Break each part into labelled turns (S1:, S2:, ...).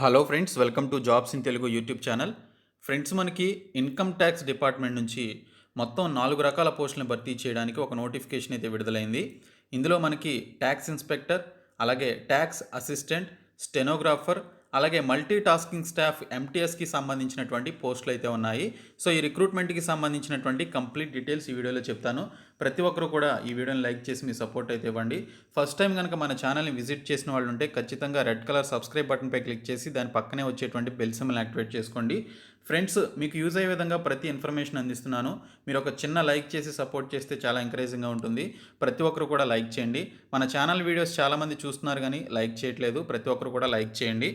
S1: Hello friends, welcome to jobs in Telugu YouTube channel. Friends, మనకి income tax department నుంచి మొత్తం 4 రకాల పోస్టులను భర్తీ చేయడానికి ఒక నోటిఫికేషన్ అయితే విడుదలైంది. ఇందులో మనకి ట్యాక్స్ ఇన్స్పెక్టర్, అలాగే ట్యాక్స్ అసిస్టెంట్, స్టెనోగ్రాఫర్, అలాగే మల్టీ టాస్కింగ్ స్టాఫ్ ఎంటీఎస్కి సంబంధించినటువంటి పోస్టులు అయితే ఉన్నాయి. సో ఈ రిక్రూట్మెంట్కి సంబంధించినటువంటి కంప్లీట్ డీటెయిల్స్ ఈ వీడియోలో చెప్తాను. ప్రతి ఒక్కరు కూడా ఈ వీడియోని లైక్ చేసి మీ సపోర్ట్ అయితే ఇవ్వండి. ఫస్ట్ టైం కనుక మన ఛానల్ని విజిట్ చేసిన వాళ్ళు ఉంటే ఖచ్చితంగా రెడ్ కలర్ సబ్స్క్రైబ్ బటన్పై క్లిక్ చేసి దాని పక్కనే వచ్చేటువంటి బెల్ సింబల్ని యాక్టివేట్ చేసుకోండి. ఫ్రెండ్స్, మీకు యూజ్ అయ్యే విధంగా ప్రతి ఇన్ఫర్మేషన్ అందిస్తున్నాను. మీరు ఒక చిన్న లైక్ చేసి సపోర్ట్ చేస్తే చాలా ఎంకరేజింగ్గా ఉంటుంది. ప్రతి ఒక్కరు కూడా లైక్ చేయండి. మన ఛానల్ వీడియోస్ చాలామంది చూస్తున్నారు కానీ లైక్ చేయట్లేదు. ప్రతి ఒక్కరు కూడా లైక్ చేయండి.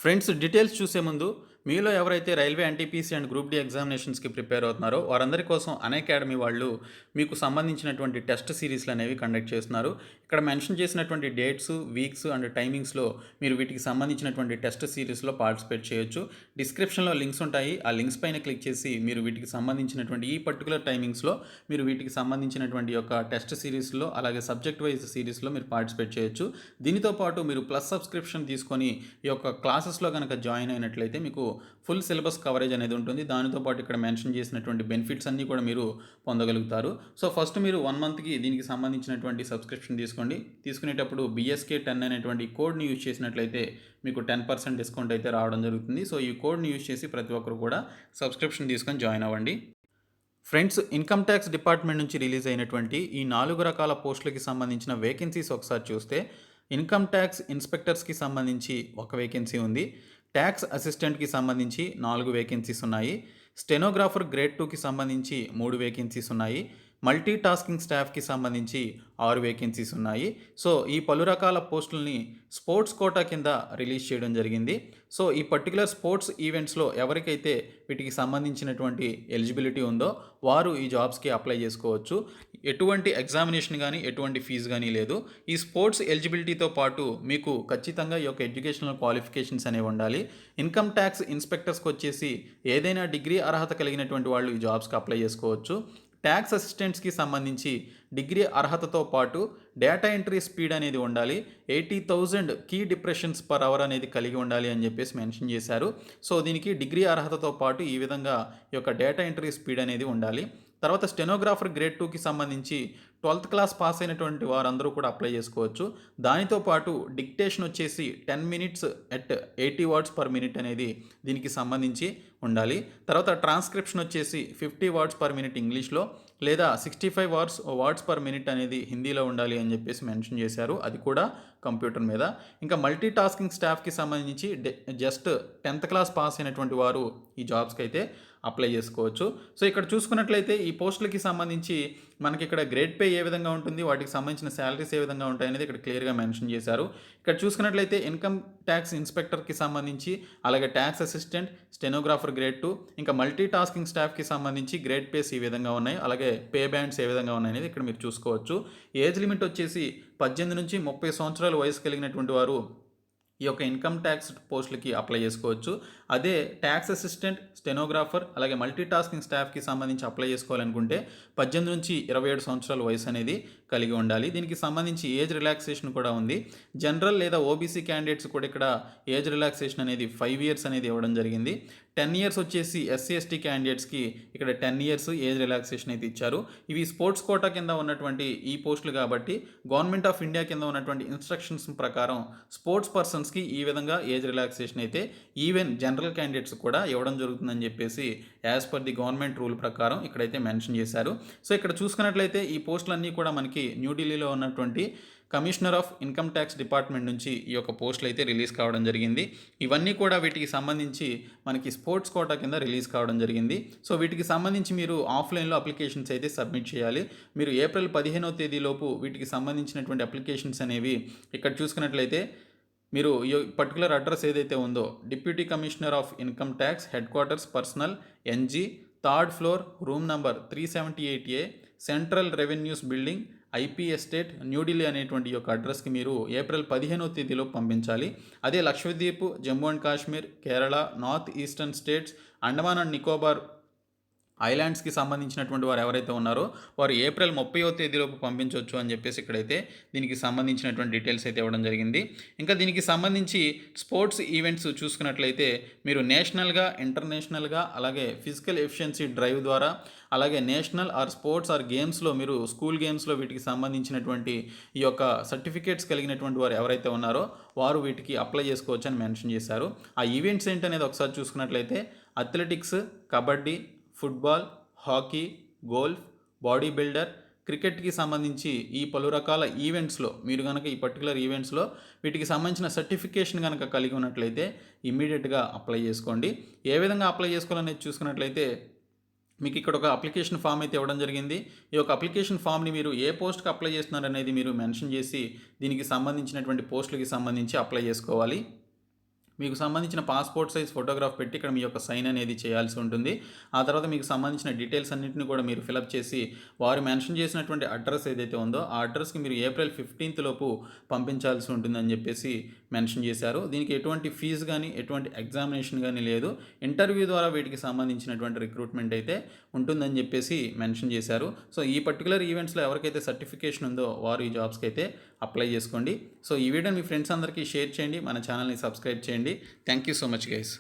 S1: ఫ్రెండ్స్, డీటెయిల్స్ చూసే ముందు మీలో ఎవరైతే railway NTPC and group D ఎగ్జామినేషన్స్కి ప్రిపేర్ అవుతున్నారో వారందరి కోసం అన్అకాడమీ వాళ్ళు మీకు సంబంధించినటువంటి టెస్ట్ సిరీస్లు అనేవి కండక్ట్ చేస్తున్నారు. ఇక్కడ మెన్షన్ చేసినటువంటి డేట్స్, వీక్స్ అండ్ టైమింగ్స్లో మీరు వీటికి సంబంధించినటువంటి టెస్ట్ సిరీస్లో పార్టిసిపేట్ చేయొచ్చు. డిస్క్రిప్షన్లో లింక్స్ ఉంటాయి. ఆ లింక్స్ పైన క్లిక్ చేసి మీరు వీటికి సంబంధించినటువంటి ఈ పర్టికులర్ టైమింగ్స్లో మీరు వీటికి సంబంధించినటువంటి యొక్క టెస్ట్ సిరీస్లో అలాగే సబ్జెక్ట్ వైజ్ సిరీస్లో మీరు పార్టిసిపేట్ చేయొచ్చు. దీనితో పాటు మీరు ప్లస్ సబ్స్క్రిప్షన్ తీసుకొని ఈ యొక్క క్లాసెస్లో కనుక జాయిన్ అయినట్లయితే మీకు ఫుల్ సిలబస్ కవరేజ్ అనేది ఉంటుంది. దానితో పాటు ఇక్కడ మెన్షన్ చేసినటువంటి బెనిఫిట్స్ అన్నీ కూడా మీరు పొందగలుగుతారు. సో ఫస్ట్ మీరు 1 మంత్కి దీనికి సంబంధించినటువంటి సబ్స్క్రిప్షన్ తీసుకోండి. తీసుకునేటప్పుడు BSK10 అనేటువంటి కోడ్ని యూజ్ చేసినట్లయితే మీకు 10% డిస్కౌంట్ అయితే రావడం జరుగుతుంది. సో ఈ కోడ్ని యూజ్ చేసి ప్రతి ఒక్కరు కూడా సబ్స్క్రిప్షన్ తీసుకొని జాయిన్ అవ్వండి. ఫ్రెండ్స్, ఇన్కమ్ ట్యాక్స్ డిపార్ట్మెంట్ నుంచి రిలీజ్ అయినటువంటి ఈ 4 రకాల పోస్టులకి సంబంధించిన వేకెన్సీస్ ఒకసారి చూస్తే ఇన్కమ్ ట్యాక్స్ ఇన్స్పెక్టర్స్కి సంబంధించి ఒక వేకెన్సీ ఉంది. ట్యాక్స్ అసిస్టెంట్కి సంబంధించి 4 వేకెన్సీస్ ఉన్నాయి. స్టెనోగ్రాఫర్ గ్రేడ్ 2కి సంబంధించి 3 వేకెన్సీస్ ఉన్నాయి. మల్టీ టాస్కింగ్ స్టాఫ్కి సంబంధించి 6 వేకెన్సీస్ ఉన్నాయి. సో ఈ పలు రకాల పోస్టులని స్పోర్ట్స్ కోటా కింద రిలీజ్ చేయడం జరిగింది. సో ఈ పర్టికులర్ స్పోర్ట్స్ ఈవెంట్స్లో ఎవరికైతే వీటికి సంబంధించినటువంటి ఎలిజిబిలిటీ ఉందో వారు ఈ జాబ్స్కి అప్లై చేసుకోవచ్చు. ఎటువంటి ఎగ్జామినేషన్ కానీ ఎటువంటి ఫీజు కానీ లేదు. ఈ స్పోర్ట్స్ ఎలిజిబిలిటీతో పాటు మీకు ఖచ్చితంగా ఈ యొక్క ఎడ్యుకేషనల్ క్వాలిఫికేషన్స్ అనేవి ఉండాలి. ఇన్కమ్ ట్యాక్స్ ఇన్స్పెక్టర్స్కి వచ్చేసి ఏదైనా డిగ్రీ అర్హత కలిగినటువంటి వాళ్ళు ఈ జాబ్స్కి అప్లై చేసుకోవచ్చు. ట్యాక్స్ అసిస్టెంట్స్కి సంబంధించి డిగ్రీ అర్హతతో పాటు డేటా ఎంట్రీ స్పీడ్ అనేది ఉండాలి. 80,000 కీ డిప్రెషన్స్ పర్ అవర్ అనేది కలిగి ఉండాలి అని చెప్పేసి మెన్షన్ చేశారు. సో దీనికి డిగ్రీ అర్హతతో పాటు ఈ విధంగా ఈ యొక్క డేటా ఎంట్రీ స్పీడ్ అనేది ఉండాలి. తర్వాత స్టెనోగ్రాఫర్ గ్రేడ్ 2కి సంబంధించి 12th క్లాస్ పాస్ అయినటువంటి వారందరూ కూడా అప్లై చేసుకోవచ్చు. దానితో పాటు డిక్టేషన్ వచ్చేసి 10 minutes at 80 words per minute అనేది దీనికి సంబంధించి ఉండాలి. తర్వాత ట్రాన్స్క్రిప్షన్ వచ్చేసి 50 words per minute ఇంగ్లీష్లో లేదా 65 words per minute అనేది హిందీలో ఉండాలి అని చెప్పేసి మెన్షన్ చేశారు. అది కూడా కంప్యూటర్ మీద. ఇంకా మల్టీ టాస్కింగ్ స్టాఫ్కి సంబంధించి జస్ట్ 10th క్లాస్ పాస్ అయినటువంటి వారు ఈ జాబ్స్కి అయితే అప్లై చేసుకోవచ్చు. సో ఇక్కడ చూసుకున్నట్లయితే ఈ పోస్టులకి సంబంధించి మనకి ఇక్కడ గ్రేడ్ పే ఏ విధంగా ఉంటుంది, వాటికి సంబంధించిన శాలరీస్ ఏ విధంగా ఉంటాయి అనేది ఇక్కడ క్లియర్గా మెన్షన్ చేశారు. ఇక్కడ చూసుకున్నట్లయితే ఇన్కమ్ ట్యాక్స్ ఇన్స్పెక్టర్కి సంబంధించి, అలాగే ట్యాక్స్ అసిస్టెంట్, స్టెనోగ్రాఫర్ గ్రేడ్ 2, ఇంకా మల్టీ టాస్కింగ్ స్టాఫ్కి సంబంధించి గ్రేడ్ పేస్ ఈ విధంగా ఉన్నాయి. అలాగే పే బ్యాండ్స్ ఏ విధంగా ఉన్నాయి అనేది ఇక్కడ మీరు చూసుకోవచ్చు. ఏజ్ లిమిట్ వచ్చేసి 18 నుంచి 30 సంవత్సరాల వయసు కలిగినటువంటి వారు ఈ యొక్క ఇన్కమ్ ట్యాక్స్ పోస్టులకి అప్లై చేసుకోవచ్చు. అదే ట్యాక్స్ అసిస్టెంట్, స్టెనోగ్రాఫర్ అలాగే మల్టీ టాస్కింగ్ స్టాఫ్కి సంబంధించి అప్లై చేసుకోవాలనుకుంటే 18 నుంచి 27 సంవత్సరాల వయసు అనేది కలిగి ఉండాలి. దీనికి సంబంధించి ఏజ్ రిలాక్సేషన్ కూడా ఉంది. జనరల్ లేదా ఓబీసీ క్యాండిడేట్స్ కూడా ఇక్కడ ఏజ్ రిలాక్సేషన్ అనేది 5 years అనేది ఇవ్వడం జరిగింది. 10 years వచ్చేసి SC/ST క్యాండిడేట్స్కి ఇక్కడ 10 years ఏజ్ రిలాక్సేషన్ అయితే ఇచ్చారు. ఇవి స్పోర్ట్స్ కోటా కింద ఉన్నటువంటి ఈ పోస్టులు కాబట్టి గవర్నమెంట్ ఆఫ్ ఇండియా కింద ఉన్నటువంటి ఇన్స్ట్రక్షన్స్ ప్రకారం స్పోర్ట్స్ పర్సన్స్కి ఈ విధంగా ఏజ్ రిలాక్సేషన్ అయితే ఈవెన్ జనరల్ క్యాండిడేట్స్ కూడా ఇవ్వడం జరుగుతుందని చెప్పేసి as per the government rule ప్రకారం ఇక్కడైతే మెన్షన్ చేశారు. సో ఇక్కడ చూసుకున్నట్లయితే ఈ పోస్టులన్నీ కూడా మనకి న్యూఢిల్లీలో ఉన్నటువంటి commissioner of income tax department నుంచి ఈ యొక్క పోస్టులు అయితే రిలీజ్ కావడం జరిగింది. ఇవన్నీ కూడా వీటికి సంబంధించి మనకి స్పోర్ట్స్ కోటా కింద రిలీజ్ కావడం జరిగింది. సో వీటికి సంబంధించి మీరు ఆఫ్లైన్లో అప్లికేషన్స్ అయితే సబ్మిట్ చేయాలి. మీరు ఏప్రిల్ 15వ తేదీలోపు వీటికి సంబంధించినటువంటి అప్లికేషన్స్ అనేవి ఇక్కడ చూసుకున్నట్లయితే మీరు ఈ పర్టికులర్ అడ్రస్ ఏదైతే ఉందో deputy commissioner of income tax headquarters personnel NG 3rd floor room number 378A central revenues building IP estate New Delhi అనేటువంటి యొక్క అడ్రస్కి మీరు ఏప్రిల్ 15వ తేదీలో పంపించాలి. అదే Lakshadweep, Jammu and Kashmir, Kerala, north eastern states, Andaman and Nicobar ఐలాండ్స్కి సంబంధించినటువంటి వారు ఎవరైతే ఉన్నారో వారు ఏప్రిల్ 30వ తేదీలోపు పంపించవచ్చు అని చెప్పేసి ఇక్కడైతే దీనికి సంబంధించినటువంటి డీటెయిల్స్ అయితే ఇవ్వడం జరిగింది. ఇంకా దీనికి సంబంధించి స్పోర్ట్స్ ఈవెంట్స్ చూసుకున్నట్లయితే మీరు నేషనల్గా, ఇంటర్నేషనల్గా, అలాగే ఫిజికల్ ఎఫిషియన్సీ డ్రైవ్ ద్వారా, అలాగే నేషనల్ ఆర్ స్పోర్ట్స్ ఆర్ గేమ్స్లో మీరు స్కూల్ గేమ్స్లో వీటికి సంబంధించినటువంటి ఈ యొక్క సర్టిఫికేట్స్ కలిగినటువంటి వారు ఎవరైతే ఉన్నారో వారు వీటికి అప్లై చేసుకోవచ్చు అని మెన్షన్ చేశారు. ఆ ఈవెంట్స్ ఏంటనేది ఒకసారి చూసుకున్నట్లయితే athletics, kabaddi, football, hockey, golf, body builder, క్రికెట్కి సంబంధించి ఈ పలు రకాల ఈవెంట్స్లో మీరు కనుక ఈ పర్టికులర్ ఈవెంట్స్లో వీటికి సంబంధించిన సర్టిఫికేషన్ కనుక కలిగి ఉన్నట్లయితే ఇమ్మీడియట్గా అప్లై చేసుకోండి. ఏ విధంగా అప్లై చేసుకోవాలనేది చూసుకున్నట్లయితే మీకు ఇక్కడ ఒక అప్లికేషన్ ఫామ్ అయితే ఇవ్వడం జరిగింది. ఈ యొక్క అప్లికేషన్ ఫామ్ని మీరు ఏ పోస్ట్కి అప్లై చేస్తున్నారనేది మీరు మెన్షన్ చేసి దీనికి సంబంధించినటువంటి పోస్టులకి సంబంధించి అప్లై చేసుకోవాలి. మీకు సంబంధించిన పాస్పోర్ట్ సైజ్ ఫోటోగ్రాఫ్ పెట్టి ఇక్కడ మీ యొక్క సైన్ అనేది చేయాల్సి ఉంటుంది. ఆ తర్వాత మీకు సంబంధించిన డీటెయిల్స్ అన్నింటిని కూడా మీరు ఫిలప్ చేసి వారు మెన్షన్ చేసినటువంటి అడ్రస్ ఏదైతే ఉందో ఆ అడ్రస్కి మీరు ఏప్రిల్ 15th లోపు పంపించాల్సి ఉంటుందని చెప్పేసి మెన్షన్ చేశారు. దీనికి ఎటువంటి ఫీజు కానీ ఎటువంటి ఎగ్జామినేషన్ కానీ లేదు. ఇంటర్వ్యూ ద్వారా వీటికి సంబంధించినటువంటి రిక్రూట్మెంట్ అయితే ఉంటుందని చెప్పేసి మెన్షన్ చేశారు. సో ఈ పర్టికులర్ ఈవెంట్స్లో ఎవరికైతే సర్టిఫికేషన్ ఉందో వారు ఈ జాబ్స్కి అయితే అప్లై చేసుకోండి. సో ఈ వీడియో మీ ఫ్రెండ్స్ అందరికీ షేర్ చేయండి, మన ఛానల్ని సబ్స్క్రైబ్ చేయండి. Thank you so much guys.